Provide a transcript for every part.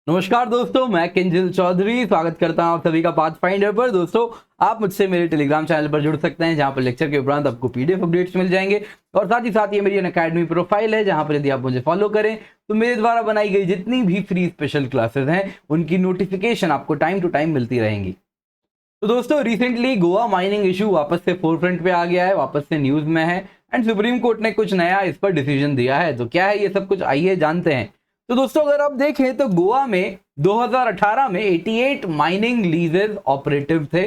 नमस्कार दोस्तों, मैं किंजल चौधरी स्वागत करता हूं आप सभी का पाथफाइंडर पर। दोस्तों, आप मुझसे मेरे टेलीग्राम चैनल पर जुड़ सकते हैं, जहां पर लेक्चर के उपरांत आपको पीडीएफ अपडेट्स मिल जाएंगे। और साथ ही साथ ये मेरी अनअकैडमी प्रोफाइल है, जहां पर यदि आप मुझे फॉलो करें तो मेरे द्वारा बनाई गई जितनी भी फ्री स्पेशल क्लासेस हैं उनकी नोटिफिकेशन आपको टाइम टू टाइम मिलती रहेंगी। तो दोस्तों, रिसेंटली गोवा माइनिंग इशू वापस से फोरफ्रंट पे आ गया है, वापस से न्यूज में है एंड सुप्रीम कोर्ट ने कुछ नया इस पर डिसीजन दिया है। तो क्या है ये सब कुछ, आइए जानते हैं। तो दोस्तों, अगर आप देखें तो गोवा में 2018 में 88 माइनिंग लीजेस ऑपरेटिव थे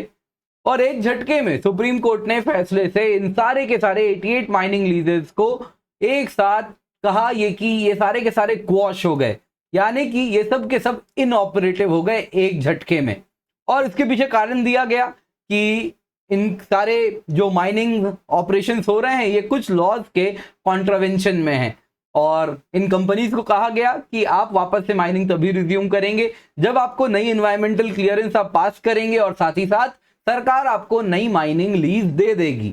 और एक झटके में सुप्रीम कोर्ट ने फैसले से इन सारे के सारे 88 माइनिंग लीजेस को एक साथ कहा ये सारे के सारे क्वॉश हो गए, यानी कि ये सब के सब इनऑपरेटिव हो गए एक झटके में। और इसके पीछे कारण दिया गया कि इन सारे जो माइनिंग ऑपरेशंस हो रहे हैं ये कुछ लॉज के कॉन्ट्रावेंशन में हैं और इन कंपनीज को कहा गया कि आप वापस से माइनिंग तभी रिज्यूम करेंगे जब आपको नई एनवायरमेंटल क्लियरेंस आप पास करेंगे और साथ ही साथ सरकार आपको नई माइनिंग लीज दे देगी।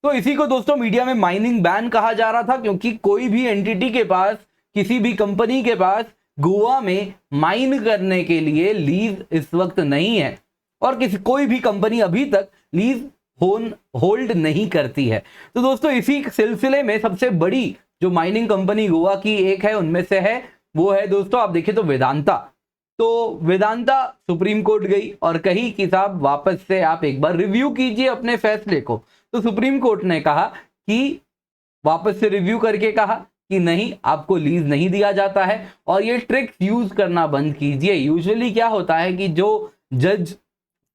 तो इसी को दोस्तों मीडिया में माइनिंग बैन कहा जा रहा था, क्योंकि कोई भी एंटिटी के पास, किसी भी कंपनी के पास गोवा में माइन करने के लिए लीज इस वक्त नहीं है और कोई भी कंपनी अभी तक लीज होल्ड नहीं करती है। तो दोस्तों, इसी सिलसिले में सबसे बड़ी जो माइनिंग कंपनी गोवा की एक है उनमें से है, वो है दोस्तों, आप देखिए तो वेदांता। तो वेदांता सुप्रीम कोर्ट गई और कही कि साहब वापस से आप एक बार रिव्यू कीजिए अपने फैसले को। तो सुप्रीम कोर्ट ने कहा कि वापस से रिव्यू करके कहा कि नहीं, आपको लीज नहीं दिया जाता है और ये ट्रिक्स यूज करना बंद कीजिए। यूजुअली क्या होता है कि जो जज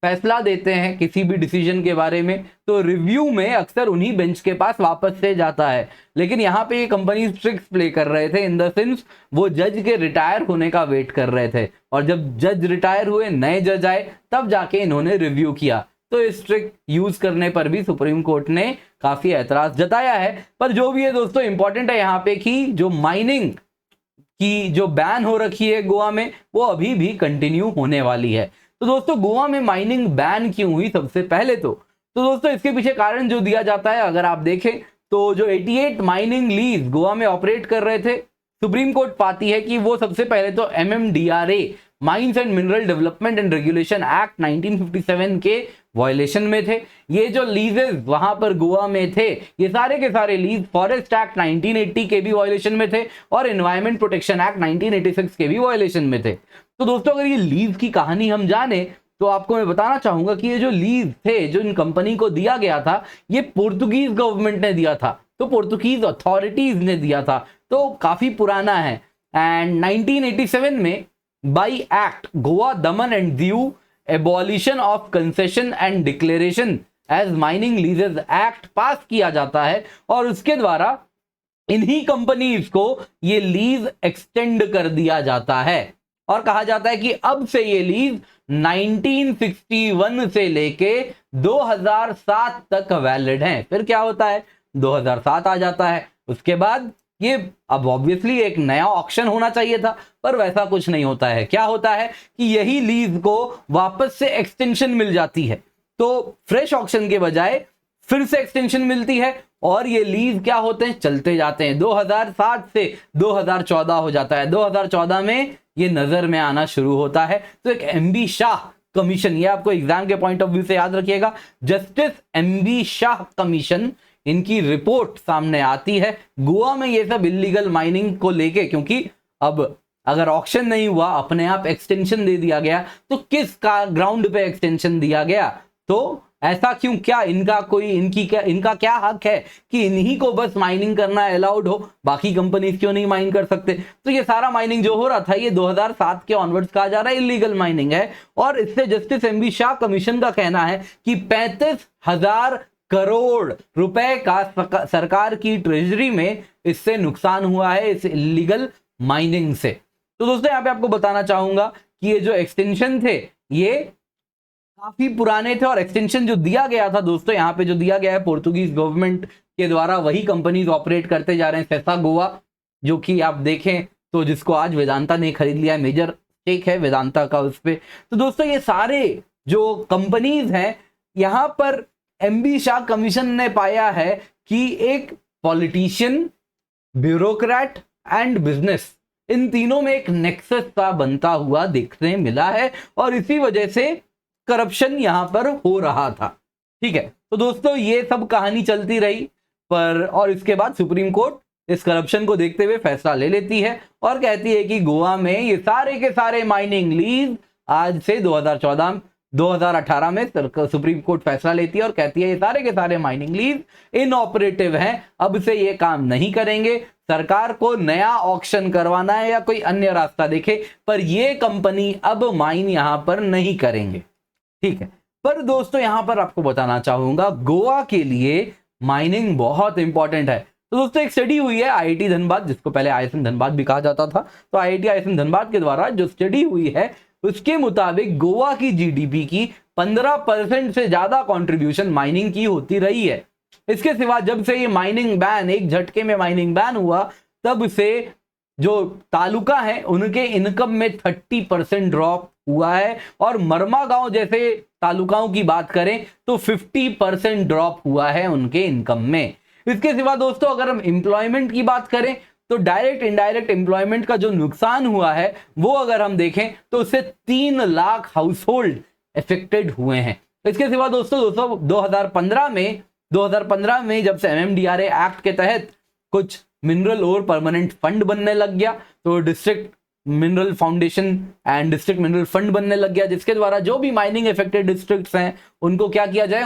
फैसला देते हैं किसी भी डिसीजन के बारे में तो रिव्यू में अक्सर उन्हीं बेंच के पास वापस से जाता है, लेकिन यहाँ पे ये कंपनी ट्रिक्स प्ले कर रहे थे। इन द सेंस वो जज के रिटायर होने का वेट कर रहे थे और जब जज रिटायर हुए, नए जज आए, तब जाके इन्होंने रिव्यू किया। तो इस ट्रिक यूज करने पर भी सुप्रीम कोर्ट ने काफी ऐतराज जताया है। पर जो भी है दोस्तों, इंपॉर्टेंट है यहाँ पे कि जो माइनिंग की जो बैन हो रखी है गोवा में वो अभी भी कंटिन्यू होने वाली है। तो दोस्तों, गोवा में माइनिंग बैन क्यों हुई, सबसे पहले तो दोस्तों इसके पीछे कारण जो दिया जाता है, अगर आप देखें तो जो 88 माइनिंग लीज गोवा में ऑपरेट कर रहे थे, सुप्रीम कोर्ट पाती है कि वो सबसे पहले तो MMDRA mines and mineral development and regulation act 1957 के वायलेशन में थे। ये जो लीजेस वहां पर गोवा में थे, ये सारे के सारे लीज फॉरेस्ट एक्ट 1980 के भी वायलेशन में थे और एनवायरमेंट प्रोटेक्शन एक्ट 1986 के भी वायलेशन में थे। तो दोस्तों, अगर ये लीज की कहानी हम जाने तो आपको मैं बताना चाहूंगा कि ये जो लीज थे जो इन कंपनी को दिया गया था, ये पोर्तुगीज गवर्नमेंट ने दिया था, तो पोर्तुगीज अथॉरिटीज ने दिया था, तो काफी पुराना है। एंड 1987 में by act Goa Daman and Diu abolition of concession and declaration as mining leases act pass किया जाता है और उसके द्वारा इन्हीं कंपनीज को ये लीज एक्सटेंड कर दिया जाता है और कहा जाता है कि अब से ये लीज 1961 से लेके 2007 तक वैलिड है। फिर क्या होता है, 2007 आ जाता है, उसके बाद ये अब ऑब्वियसली एक नया ऑक्शन होना चाहिए था, पर वैसा कुछ नहीं होता है। क्या होता है कि यही लीज को वापस से एक्सटेंशन मिल जाती है, तो फ्रेश ऑक्शन के बजाय फिर से एक्सटेंशन मिलती है और ये लीज क्या होते हैं, चलते जाते हैं। 2007 से 2014 हो जाता है, 2014 में ये नजर में आना शुरू होता है। तो एक MB शाह कमीशन, ये आपको एग्जाम के पॉइंट ऑफ व्यू से याद रखिएगा, जस्टिस MB शाह कमीशन, इनकी रिपोर्ट सामने आती है गोवा में ये सब इलीगल माइनिंग को लेके, क्योंकि अब अगर ऑक्शन नहीं हुआ, अपने आप एक्सटेंशन दे दिया गया, तो किस का ग्राउंड पे एक्सटेंशन दिया गया, तो ऐसा क्यों, क्या इनका क्या हक है कि इन्हीं को बस माइनिंग करना अलाउड हो, बाकी कंपनीज क्यों नहीं माइन कर सकते। तो ये सारा माइनिंग जो हो रहा था ये 2007 के ऑनवर्ड्स कहा जा रहा है इलीगल माइनिंग है और इससे जस्टिस MB शाह कमीशन का कहना है कि 35,000 करोड़ रुपए का सरकार की ट्रेजरी में इससे नुकसान हुआ है इस इलीगल माइनिंग से। तो दोस्तों, यहाँ पे आपको बताना चाहूंगा कि ये जो एक्सटेंशन थे ये काफी पुराने थे और एक्सटेंशन जो दिया गया था दोस्तों, यहाँ पे जो दिया गया है पोर्तुगीज गवर्नमेंट के द्वारा, वही कंपनीज ऑपरेट करते जा रहे हैं। सेसा गोवा, जो कि आप देखें तो जिसको आज वेदांता ने खरीद लिया है, मेजर स्टेक है वेदांता का उस पे। तो दोस्तों, ये सारे जो कंपनीज हैं, यहाँ पर MB शाह कमीशन ने पाया है कि एक पॉलिटिशियन, ब्यूरोक्रेट एंड बिजनेस, इन तीनों में एक नेक्सस सा बनता हुआ देखने मिला है और इसी वजह से करप्शन यहां पर हो रहा था। ठीक है, तो दोस्तों ये सब कहानी चलती रही पर और इसके बाद सुप्रीम कोर्ट इस करप्शन को देखते हुए फैसला ले लेती है और कहती है कि गोवा में ये सारे के सारे माइनिंग लीज आज से 2018 में सुप्रीम कोर्ट फैसला लेती है और कहती है ये सारे के सारे माइनिंग लीज इनऑपरेटिव हैं, अब से ये काम नहीं करेंगे, सरकार को नया ऑक्शन करवाना है या कोई अन्य रास्ता देखे, पर ये कंपनी अब माइन यहां पर नहीं करेंगे। ठीक है, पर दोस्तों यहां पर आपको बताना चाहूंगा गोवा के लिए माइनिंग बहुत इंपॉर्टेंट है। तो दोस्तों एक स्टडी हुई है आईआईटी धनबाद, जिसको पहले आईएसएम धनबाद भी कहा जाता था, तो आईआईटी आईएसएम धनबाद के द्वारा जो स्टडी हुई है उसके मुताबिक गोवा की जीडीपी की 15% से ज्यादा कंट्रीब्यूशन माइनिंग की होती रही है। इसके सिवा जब से ये माइनिंग बैन, एक झटके में माइनिंग बैन हुआ, तब से जो तालुका है उनके इनकम में 30% ड्रॉप हुआ है और मरमा गांव जैसे तालुकाओं की बात करें तो 50% ड्रॉप हुआ है उनके इनकम में। इसके सिवा दोस्तों अगर हम एम्प्लॉयमेंट की बात करें तो डायरेक्ट इनडायरेक्ट एम्प्लॉयमेंट का जो नुकसान हुआ है वो अगर हम देखें तो उससे 3 लाख हाउस होल्ड इफेक्टेड हुए हैं। इसके सिवा दोस्तों 2015 में जब से एमएमडीआरए एक्ट के तहत कुछ मिनरल और परमानेंट फंड बनने लग गया, तो district mineral foundation and district mineral fund बनने लग गया, जिसके द्वारा जो भी माइनिंग इफेक्टेड डिस्ट्रिक्ट्स हैं उनको क्या किया जाए,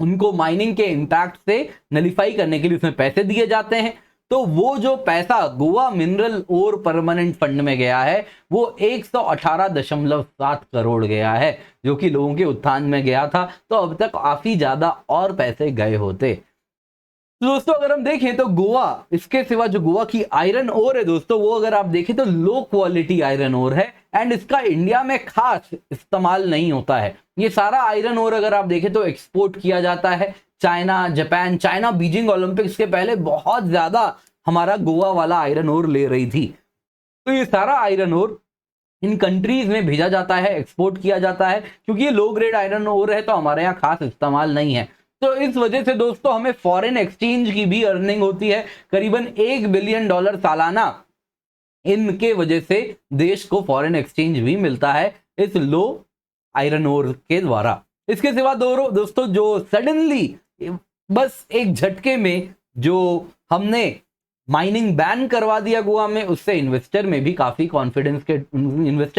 उनको माइनिंग के इम्पैक्ट से नलीफाई करने के लिए उसमें पैसे दिए जाते हैं। तो वो जो पैसा गोवा मिनरल और परमानेंट फंड में गया है वो 118.7 करोड़ गया है, जो कि लोगों के उत्थान में गया था, तो अब तक काफी ज्यादा और पैसे गए होते। तो दोस्तों अगर हम देखें तो गोवा, इसके सिवा जो गोवा की आयरन ओर है दोस्तों, वो अगर आप देखें तो लो क्वालिटी आयरन ओर है एंड इसका इंडिया में खास इस्तेमाल नहीं होता है। ये सारा आयरन ओर अगर आप देखें तो एक्सपोर्ट किया जाता है China, Japan. China Beijing Olympics के पहले बहुत ज्यादा हमारा गोवा वाला आयरन ओर ले रही थी। तो ये सारा आयरन ओर इन कंट्रीज में भेजा जाता है, एक्सपोर्ट किया जाता है, क्योंकि ये लो ग्रेड आयरन ओर है तो हमारे यहाँ खास इस्तेमाल नहीं है। तो इस वजह से दोस्तों हमें फॉरेन एक्सचेंज की भी अर्निंग होती है, करीबन $1 बिलियन सालाना। इनके वजह से देश को फॉरेन एक्सचेंज भी मिलता है इस लो आयरन ओर के द्वारा। इसके सिवा दोस्तों जो सडनली बस एक झटके में जो हमने माइनिंग बैन करवा दिया गोवा में, उससे इन्वेस्टर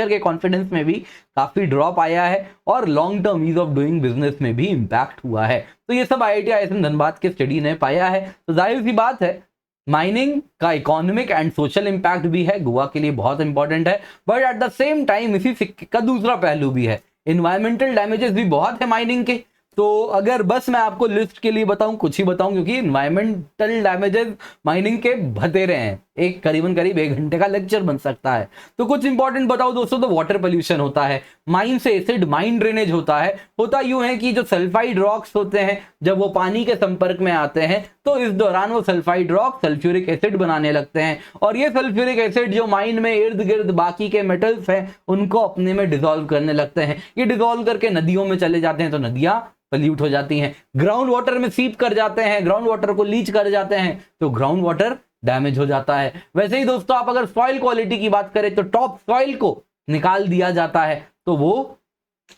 के कॉन्फिडेंस में भी काफी ड्रॉप आया है और long term ease of doing business में भी इंपैक्ट हुआ है। तो ये सब आईआईटी आईएसएम धनबाद के स्टडी ने पाया है। तो जाहिर सी बात है माइनिंग का इकोनॉमिक एंड सोशल इंपैक्ट भी है, गोवा के लिए बहुत इंपॉर्टेंट है, but at the same time इसी सिक्के का दूसरा पहलू भी है, इन्वायरमेंटल डैमेजेस भी बहुत है माइनिंग के। तो अगर बस मैं आपको लिस्ट के लिए बताऊं, कुछ ही बताऊं, क्योंकि इन्वायरमेंटल डैमेजेस माइनिंग के भतेरे हैं, एक करीबन 1 घंटे का लेक्चर बन सकता है। तो कुछ इंपॉर्टेंट बताओ दोस्तों, तो वाटर पोल्यूशन होता है, माइन से एसिड माइन ड्रेनेज होता है। होता यूं है कि जो सल्फाइड रॉक्स होते हैं जब वो पानी के संपर्क में आते हैं तो इस दौरान वो सल्फाइड रॉक सल्फ्यूरिक एसिड बनाने लगते हैं और ये सल्फ्यूरिक एसिड जो माइन में इर्द गिर्द बाकी के मेटल्स हैं उनको अपने में डिसॉल्व करने लगते हैं। ये डिसॉल्व करके नदियों में चले जाते हैं तो नदियां पल्यूट हो जाती हैं, ग्राउंड वाटर में सीप कर जाते हैं, ग्राउंड वाटर को लीच कर जाते हैं तो ग्राउंड वाटर डैमेज हो जाता है। वैसे ही दोस्तों आप अगर सॉइल क्वालिटी की बात करें तो टॉप सॉइल को निकाल दिया जाता है, तो वो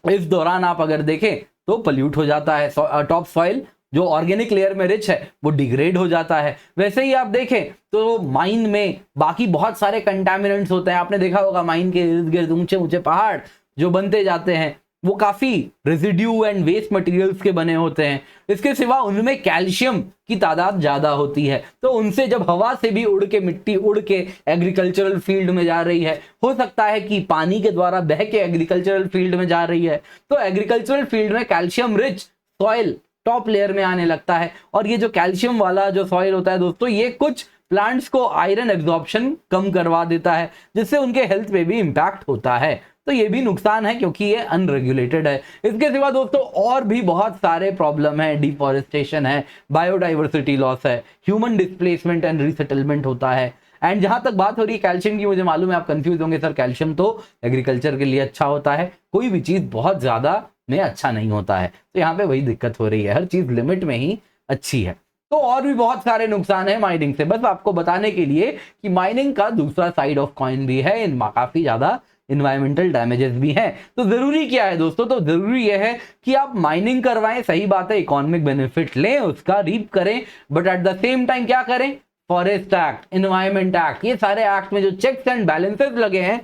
इस दौरान आप अगर देखें तो पल्यूट हो जाता है। टॉप सॉइल जो ऑर्गेनिक लेयर में रिच है वो डिग्रेड हो जाता है। वैसे ही आप देखें तो माइन में बाकी बहुत सारे कंटामिनेंट्स होते हैं। आपने देखा होगा माइन के इर्द गिर्द ऊंचे ऊंचे पहाड़ जो बनते जाते हैं वो काफी रेजिड्यू एंड वेस्ट मटेरियल्स के बने होते हैं। इसके सिवा उनमें कैल्शियम की तादाद ज्यादा होती है, तो उनसे जब हवा से भी उड़ के मिट्टी उड़ के एग्रीकल्चरल फील्ड में जा रही है, हो सकता है कि पानी के द्वारा बह के एग्रीकल्चरल फील्ड में जा रही है, तो एग्रीकल्चरल फील्ड में calcium rich soil top layer में आने लगता है। और ये जो कैल्शियम वाला जो सॉइल होता है दोस्तों, ये कुछ प्लांट्स को आयरन एब्जॉर्प्शन कम करवा देता है, जिससे उनके हेल्थ पे भी इंपैक्ट होता है। तो ये भी नुकसान है क्योंकि ये अनरेगुलेटेड है। इसके सिवा दोस्तों और भी बहुत सारे प्रॉब्लम है, डिफॉरेस्टेशन है, बायोडाइवर्सिटी लॉस है, ह्यूमन डिस्प्लेसमेंट एंड रीसेटलमेंट होता है। एंड जहां तक बात हो रही है कैल्शियम की, मुझे मालूम है आप कंफ्यूज होंगे, सर कैल्शियम तो एग्रीकल्चर के लिए अच्छा होता है, कोई भी चीज बहुत ज्यादा में अच्छा नहीं होता है। तो यहाँ पे वही दिक्कत हो रही है, हर चीज लिमिट में ही अच्छी है। तो और भी बहुत सारे नुकसान है माइनिंग से, बस आपको बताने के लिए कि माइनिंग का दूसरा साइड ऑफ कॉइन भी है, इनमें काफी ज्यादा इन्वायरमेंटल डैमेजेस भी हैं। तो जरूरी क्या है दोस्तों, तो जरूरी यह है कि आप माइनिंग करवाएं, सही बात है, इकोनॉमिक बेनिफिट लें, उसका रीप करें, but at the same time क्या करें, फॉरेस्ट एक्ट, एनवायरमेंट एक्ट, ये सारे एक्ट में जो चेक्स एंड बैलेंसेस लगे हैं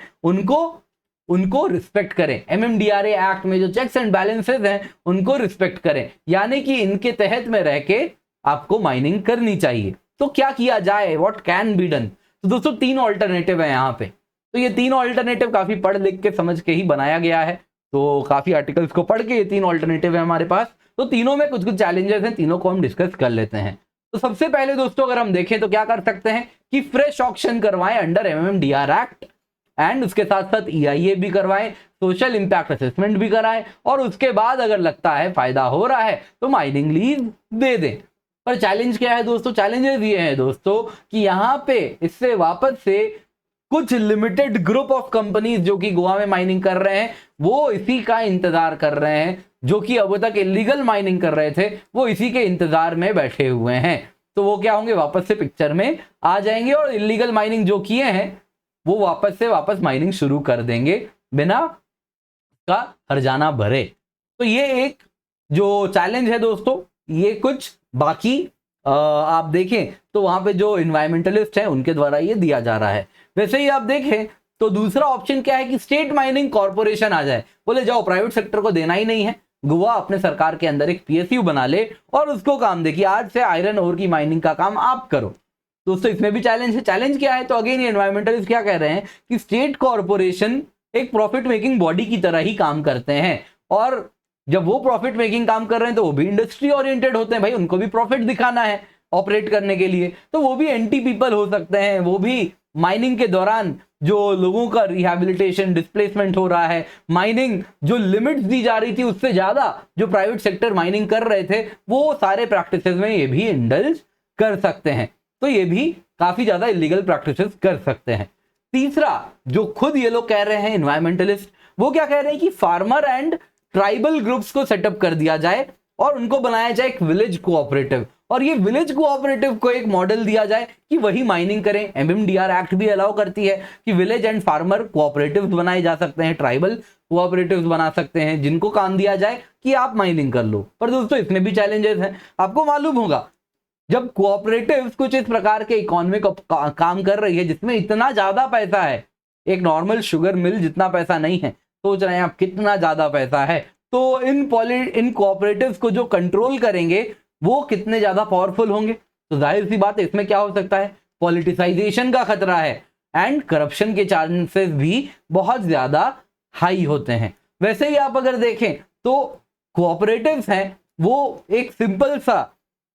उनको रिस्पेक्ट करें। एमएमडीआरए एक्ट में जो चेक्स एंड बैलेंसेस हैं उनको रिस्पेक्ट करें, यानी कि इनके तहत में रह के आपको माइनिंग करनी चाहिए। तो क्या किया जाए, व्हाट कैन बी डन? तो दोस्तों 3 ऑल्टरनेटिव है यहाँ पे। तो ये 3 ऑल्टरनेटिव काफी पढ़ लिख के समझ के ही बनाया गया है, तो काफी आर्टिकल्स को पढ़ के ये 3 ऑल्टरनेटिव है हमारे पास। तो तीनों में कुछ कुछ चैलेंजेस हैं, तीनों को हम डिस्कस कर लेते हैं। तो सबसे पहले दोस्तों अगर हम देखें तो क्या कर सकते हैं कि फ्रेश ऑक्शन करवाएं अंडर एमएमडीआर एक्ट, एंड उसके साथ साथ ईआईए भी करवाएं, सोशल इंपैक्ट असेसमेंट भी कराएं, और उसके बाद अगर लगता है फायदा हो रहा है तो माइनिंग लीज दे दें। पर चैलेंज क्या है दोस्तों, चैलेंजेस ये है दोस्तों कि यहाँ पे इससे वापस से कुछ लिमिटेड ग्रुप ऑफ कंपनीज जो कि गोवा में माइनिंग कर रहे हैं वो इसी का इंतजार कर रहे हैं, जो कि अब तक इलीगल माइनिंग कर रहे थे वो इसी के इंतजार में बैठे हुए हैं। तो वो क्या होंगे, वापस से पिक्चर में आ जाएंगे और इलीगल माइनिंग जो किए हैं वो वापस माइनिंग शुरू कर देंगे बिना का हर्जाना भरे। तो ये एक जो चैलेंज है दोस्तों, ये कुछ बाकी आप देखें तो वहां पे जो इन्वायरमेंटलिस्ट हैं उनके द्वारा ये दिया जा रहा है। वैसे ही आप देखें तो दूसरा ऑप्शन क्या है कि स्टेट माइनिंग कॉर्पोरेशन आ जाए, बोले जाओ प्राइवेट सेक्टर को देना ही नहीं है, गोवा अपने सरकार के अंदर एक पीएसयू बना ले और उसको काम दे कि आज से आयरन ओर की माइनिंग का काम आप करो। दोस्तों इसमें भी चैलेंज है। चैलेंज क्या है, तो अगेन ये एनवायरमेंटलिस्ट क्या कह रहे हैं कि स्टेट कॉर्पोरेशन एक प्रॉफिट मेकिंग बॉडी की तरह ही काम करते हैं, और जब वो प्रॉफिट मेकिंग काम कर रहे हैं तो वो भी इंडस्ट्री ओरिएंटेड होते हैं, भाई उनको भी प्रॉफिट दिखाना है ऑपरेट करने के लिए, तो वो भी एंटी पीपल हो सकते हैं, वो भी माइनिंग के दौरान जो लोगों का रिहैबिलिटेशन डिस्प्लेसमेंट हो रहा है, माइनिंग जो लिमिट्स दी जा रही थी उससे ज्यादा जो प्राइवेट सेक्टर माइनिंग कर रहे थे वो सारे प्रैक्टिसेस में ये भी इंडल्ज कर सकते हैं, तो ये भी काफी ज्यादा इलीगल प्रैक्टिसेस कर सकते हैं। तीसरा जो खुद ये लोग कह रहे हैं एनवायरमेंटलिस्ट, वो क्या कह रहे हैं कि फार्मर एंड ट्राइबल ग्रुप्स को सेटअप कर दिया जाए और उनको बनाया जाए एक विलेज कोऑपरेटिव, और ये विलेज कोऑपरेटिव को एक मॉडल दिया जाए कि वही माइनिंग करें। एमएमडीआर एक्ट भी अलाउ करती है कि विलेज एंड फार्मर कोऑपरेटिव्स बनाए जा सकते हैं, ट्राइबल कोऑपरेटिव्स बना सकते हैं, जिनको काम दिया जाए कि आप माइनिंग कर लो। पर दोस्तों इसमें भी चैलेंजेस हैं। आपको मालूम होगा जब कोऑपरेटिव्स कुछ इस प्रकार के इकोनॉमिक काम कर रही है जिसमें इतना ज्यादा पैसा है, एक नॉर्मल शुगर मिल जितना पैसा नहीं है, सोच रहे हैं आप कितना ज्यादा पैसा है, तो इन कोऑपरेटिव्स को जो कंट्रोल करेंगे वो कितने ज्यादा पावरफुल होंगे। तो जाहिर सी बात है इसमें क्या हो सकता है, पॉलिटिसाइजेशन का खतरा है एंड करप्शन के चांसेस भी बहुत ज्यादा हाई होते हैं। वैसे ही आप अगर देखें तो कोऑपरेटिव्स हैं वो एक सिंपल सा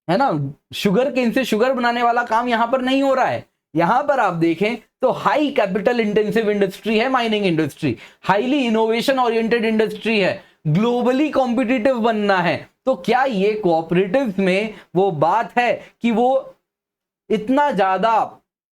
है ना, शुगर केन से शुगर बनाने वाला काम यहां पर नहीं हो रहा है। यहां पर आप देखें तो हाई कैपिटल इंटेंसिव इंडस्ट्री है mining industry, highly innovation oriented industry है, ग्लोबली कॉम्पिटिटिव बनना है। तो क्या ये कोऑपरेटिव्स में वो बात है कि वो इतना ज्यादा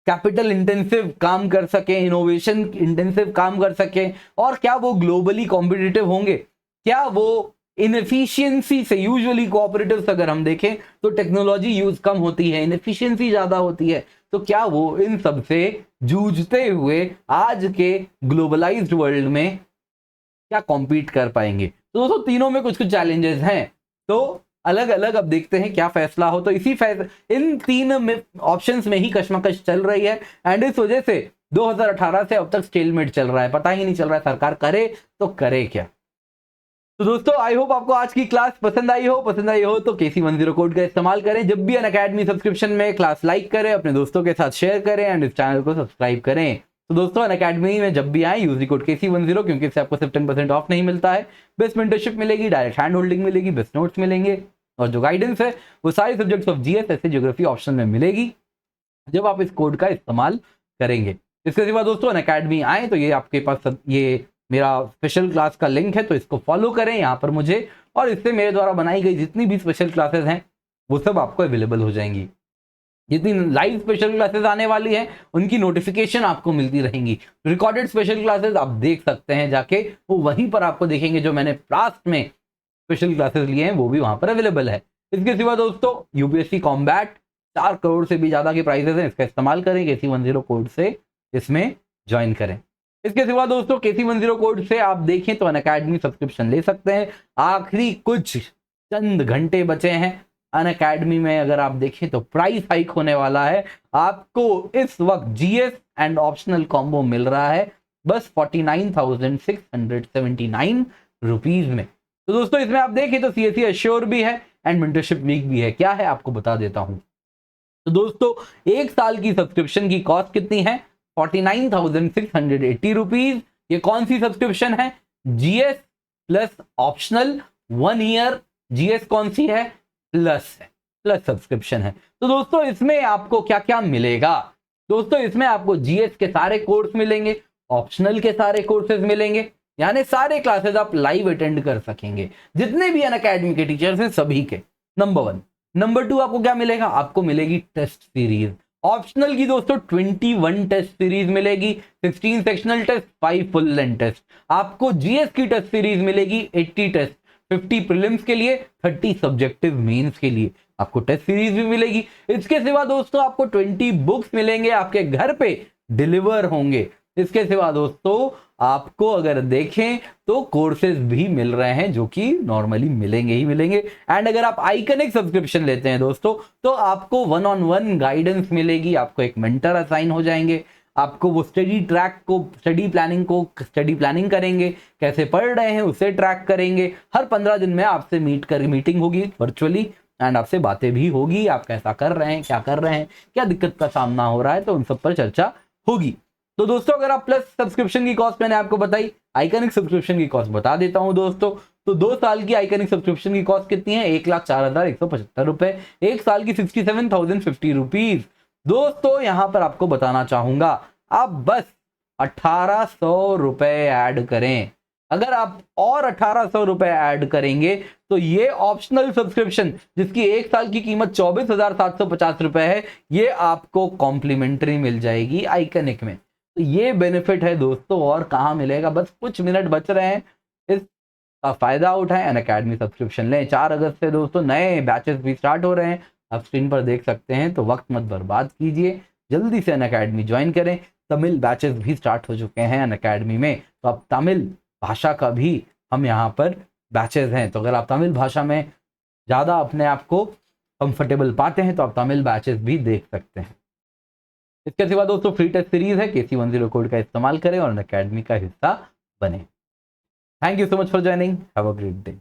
कैपिटल इंटेंसिव काम कर सके, इनोवेशन इंटेंसिव काम कर सके, और क्या वो ग्लोबली कॉम्पिटिटिव होंगे? क्या वो इनएफिशिएंसी से, यूजुअली कोऑपरेटिव्स अगर हम देखें तो टेक्नोलॉजी यूज कम होती है, इनएफिशिएंसी ज्यादा होती है, तो क्या वो इन सब से जूझते हुए आज के ग्लोबलाइज्ड वर्ल्ड में क्या कॉम्पीट कर पाएंगे? तो दोस्तों तीनों में कुछ कुछ चैलेंजेस हैं, तो अलग अलग अब देखते हैं क्या फैसला हो। तो इन 3 ऑप्शंस में ही कशमकश चल रही है, एंड इस वजह से 2018 से अब तक स्टेलमेट चल रहा है, पता ही नहीं चल रहा है सरकार करे तो करे क्या। तो दोस्तों आई होप आपको आज की क्लास पसंद आई हो तो KC10 कोड का इस्तेमाल करें, जब भी अनअकैडमी सब्सक्रिप्शन में क्लास लाइक करें, अपने दोस्तों के साथ शेयर करें एंड इस चैनल को सब्सक्राइब करें। तो दोस्तों अनअकैडमी में जब भी आए यूज कोड KC10, क्योंकि इससे आपको सिर्फ 10% ऑफ नहीं मिलता है, बेस्ट मेंटरशिप मिलेगी, डायरेक्ट हैंड होल्डिंग मिलेगी, बेस्ट नोट्स मिलेंगे, और जो गाइडेंस है वो सारे सब्जेक्ट्स ऑफ जीएस ऐसे ज्योग्राफी ऑप्शन में मिलेगी जब आप इस कोड का इस्तेमाल करेंगे। इसके सिवा दोस्तों अनअकैडमी आए तो ये आपके पास ये मेरा स्पेशल क्लास का लिंक है, तो इसको फॉलो करें यहाँ पर मुझे, और इससे मेरे द्वारा बनाई गई जितनी भी स्पेशल क्लासेस हैं वो सब आपको अवेलेबल हो जाएंगी। जितनी लाइव स्पेशल क्लासेस आने वाली हैं उनकी नोटिफिकेशन आपको मिलती रहेंगी। रिकॉर्डेड स्पेशल क्लासेस आप देख सकते हैं जाके, वो वहीं पर आपको देखेंगे, जो मैंने पास्ट में स्पेशल क्लासेस लिए हैं वो भी वहां पर अवेलेबल है। इसके सिवा दोस्तों यूपीएससी कॉम्बैट 4 करोड़ से भी ज्यादा के प्राइजेस हैं, इसका इस्तेमाल करें, KC10 कोड से इसमें ज्वाइन करें। इसके सिवा दोस्तों KC10 कोड से आप देखें तो अनअकैडमी सब्सक्रिप्शन ले सकते हैं। आखिरी कुछ चंद घंटे बचे हैं अनअकैडमी में, अगर आप देखें तो प्राइस हाइक होने वाला है। आपको इस वक्त जीएस एंड ऑप्शनल कॉम्बो मिल रहा है बस 49,679 रुपीज में। तो दोस्तों इसमें आप देखें तो CSE एश्योर भी है एंड मेंटरशिप वीक भी है। क्या है आपको बता देता हूं। तो दोस्तों 1 साल की सब्सक्रिप्शन की कॉस्ट कितनी है? 49,680 रुपीज। ये कौन सी सब्सक्रिप्शन है? GS plus optional 1 year. GS कौन सी है? प्लस है, प्लस सब्सक्रिप्शन है। तो दोस्तों इसमें आपको क्या क्या मिलेगा? दोस्तों इसमें आपको जीएस के सारे कोर्स मिलेंगे, ऑप्शनल के सारे कोर्सेज मिलेंगे, यानी सारे क्लासेस आप लाइव अटेंड कर सकेंगे, जितने भी अनअकैडमी के टीचर्स हैं सभी के। नंबर 1। नंबर 2 आपको क्या मिलेगा? आपको मिलेगी टेस्ट सीरीज। ऑप्शनल की दोस्तों 21 टेस्ट सीरीज मिलेगी, 16 sectional test, 5 full length test. आपको जीएस की टेस्ट सीरीज मिलेगी 80 टेस्ट, 50 प्रीलिम्स के लिए, 30 सब्जेक्टिव मेंस के लिए आपको टेस्ट सीरीज भी मिलेगी। इसके सिवा दोस्तों आपको 20 बुक्स मिलेंगे, आपके घर पे डिलीवर होंगे। इसके सिवा दोस्तों आपको अगर देखें तो कोर्सेज भी मिल रहे हैं जो कि नॉर्मली मिलेंगे ही मिलेंगे। एंड अगर आप आइकनिक सब्सक्रिप्शन लेते हैं दोस्तों तो आपको 1-on-1 गाइडेंस मिलेगी, आपको एक मेंटर असाइन हो जाएंगे, आपको वो स्टडी प्लानिंग करेंगे, कैसे पढ़ रहे हैं उसे ट्रैक करेंगे। हर 15 दिन में आपसे मीटिंग होगी वर्चुअली एंड आपसे बातें भी होगी, आप कैसा कर रहे हैं, क्या कर रहे हैं, क्या दिक्कत का सामना हो रहा है, तो उन सब पर चर्चा होगी। तो दोस्तों अगर आप प्लस सब्सक्रिप्शन की कॉस्ट मैंने आपको बताई, आइकनिक सब्सक्रिप्शन की कॉस्ट बता देता हूं दोस्तों। तो 2 साल की आइकनिक सब्सक्रिप्शन की कॉस्ट कितनी है? 1,04,175 रुपए। 1 साल की 67,050 रुपीज। दोस्तों यहां पर आपको बताना चाहूंगा, आप बस 1,800 रुपए ऐड करें। अगर आप और 1,800 रुपए ऐड करेंगे तो ये ऑप्शनल सब्सक्रिप्शन जिसकी 1 साल की कीमत 24,750 रुपए है, ये आपको कॉम्प्लीमेंट्री मिल जाएगी आइकनिक में। तो ये बेनिफिट है दोस्तों, और कहां मिलेगा? बस कुछ मिनट बच रहे हैं, इसका फायदा उठाएं, अनअकैडमी सब्सक्रिप्शन लें। 4 अगस्त से दोस्तों नए बैचेस भी स्टार्ट हो रहे हैं, आप स्क्रीन पर देख सकते हैं। तो वक्त मत बर्बाद कीजिए, जल्दी से अनअकैडमी ज्वाइन करें। तमिल बैचेस भी स्टार्ट हो चुके हैं अनअकैडमी में, तो अब तमिल भाषा का भी हम यहाँ पर बैचेस हैं। तो अगर आप तमिल भाषा में ज़्यादा अपने आप को कंफर्टेबल पाते हैं तो आप तमिल बैचेस भी देख सकते हैं। इसके सिवा दोस्तों फ्री टेस्ट सीरीज है, KC10 कोड का इस्तेमाल करें और अनअकैडमी का हिस्सा बने। Thank you so much for joining, have a great day.